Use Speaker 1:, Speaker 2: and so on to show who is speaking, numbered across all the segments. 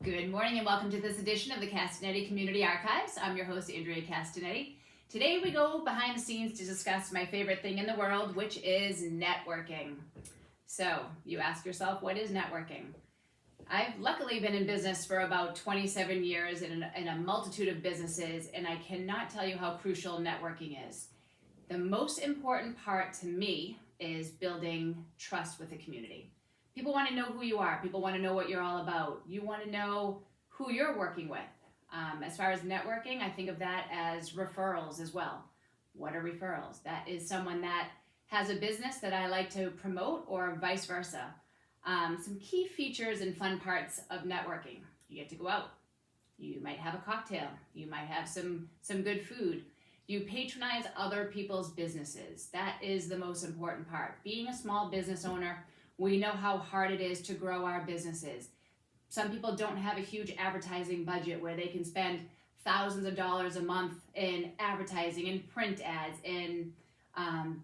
Speaker 1: Good morning and welcome to this edition of the Castanetti Community Archives. I'm your host, Andrea Castanetti. Today we go behind the scenes to discuss my favorite thing in the world, which is networking. So you ask yourself, what is networking? I've luckily been in business for about 27 years in a multitude of businesses, and I cannot tell you how crucial networking is. The most important part to me is building trust with the community. People want to know who you are. People want to know what you're all about. You want to know who you're working with. As far as networking, I think of that as referrals as well. What are referrals? That is someone that has a business that I like to promote or vice versa. Some key features and fun parts of networking. You get to go out. You might have a cocktail. You might have some good food. You patronize other people's businesses. That is the most important part. Being a small business owner, we know how hard it is to grow our businesses. Some people don't have a huge advertising budget where they can spend thousands of dollars a month in advertising and print ads and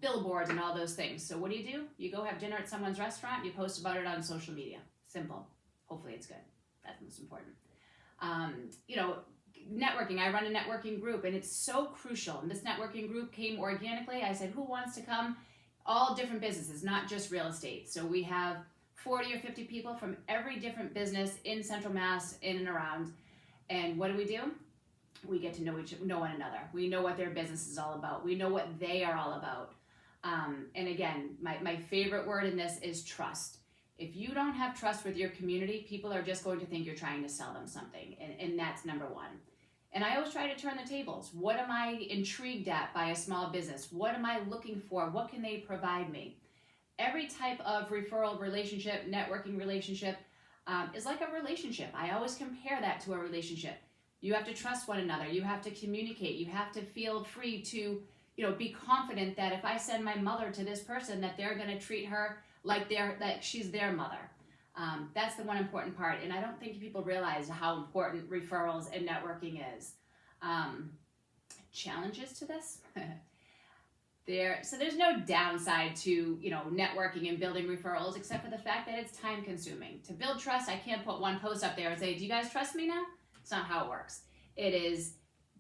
Speaker 1: billboards and all those things. So what do? You go have dinner at someone's restaurant, you post about it on social media. Simple. Hopefully it's good. That's most important. Networking. I run a networking group and it's so crucial. And this networking group came organically. I said, who wants to come? All different businesses, not just real estate. So we have 40 or 50 people from every different business in Central Mass, in and around. And what do? We get to know one another. We know what their business is all about. We know what they are all about. And again, my favorite word in this is trust. If you don't have trust with your community, people are just going to think you're trying to sell them something. And that's number one. And I always try to turn the tables. What am I intrigued at by a small business? What am I looking for? What can they provide me? Every type of referral relationship, networking relationship, is like a relationship. I always compare that to a relationship. You have to trust one another. You have to communicate. You have to feel free to, be confident that if I send my mother to this person, that they're going to treat her like she's their mother. That's the one important part, and I don't think people realize how important referrals and networking is. Challenges to this? There's no downside to networking and building referrals except for the fact that it's time consuming. To build trust, I can't put one post up there and say, do you guys trust me now? It's not how it works. It is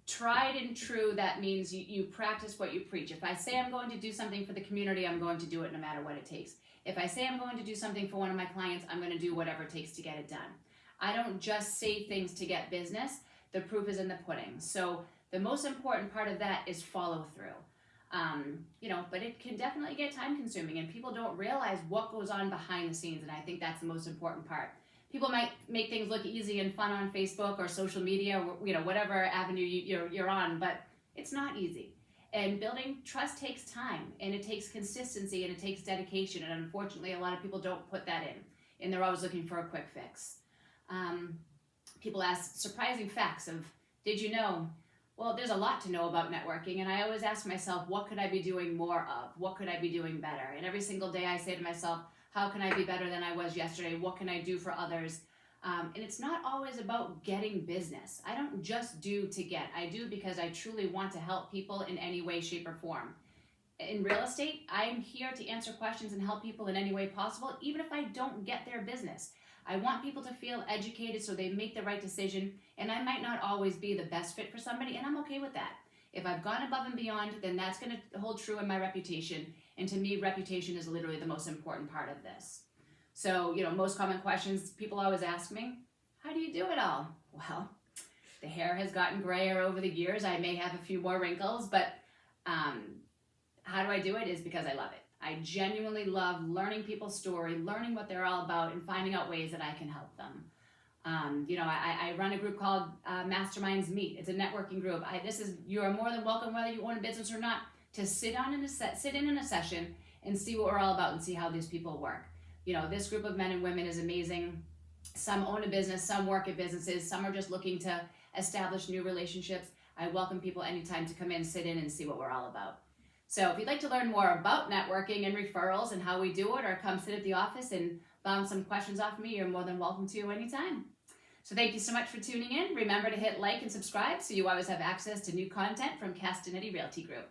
Speaker 1: tried and true. That means you practice what you preach. If I say I'm going to do something for the community, I'm going to do it no matter what it takes. If I say I'm going to do something for one of my clients, I'm going to do whatever it takes to get it done. I don't just say things to get business. The proof is in the pudding. So the most important part of that is follow through. But it can definitely get time consuming and people don't realize what goes on behind the scenes. And I think that's the most important part. People might make things look easy and fun on Facebook or social media, or, whatever avenue you're on, but it's not easy. And building trust takes time, and it takes consistency, and it takes dedication. And unfortunately, a lot of people don't put that in, and they're always looking for a quick fix. People ask surprising facts of, did you know? Well, there's a lot to know about networking, and I always ask myself, what could I be doing more of? What could I be doing better? And every single day I say to myself, how can I be better than I was yesterday? What can I do for others? And it's not always about getting business. I don't just do to get. I do because I truly want to help people in any way, shape, or form. In real estate, I'm here to answer questions and help people in any way possible, even if I don't get their business. I want people to feel educated so they make the right decision, and I might not always be the best fit for somebody, and I'm okay with that. If I've gone above and beyond, then that's going to hold true in my reputation, and to me, reputation is literally the most important part of this. So, most common questions people always ask me, how do you do it all? Well, the hair has gotten grayer over the years. I may have a few more wrinkles, but how do I do it is because I love it. I genuinely love learning people's story, learning what they're all about, and finding out ways that I can help them. I run a group called Masterminds Meet. It's a networking group. You are more than welcome, whether you own a business or not, to sit in a session and see what we're all about and see how these people work. This group of men and women is amazing. Some own a business, some work at businesses, some are just looking to establish new relationships. I welcome people anytime to come in, sit in, and see what we're all about. So if you'd like to learn more about networking and referrals and how we do it, or come sit at the office and bounce some questions off me, you're more than welcome to anytime. So thank you so much for tuning in. Remember to hit like and subscribe so you always have access to new content from Castanetti Realty Group.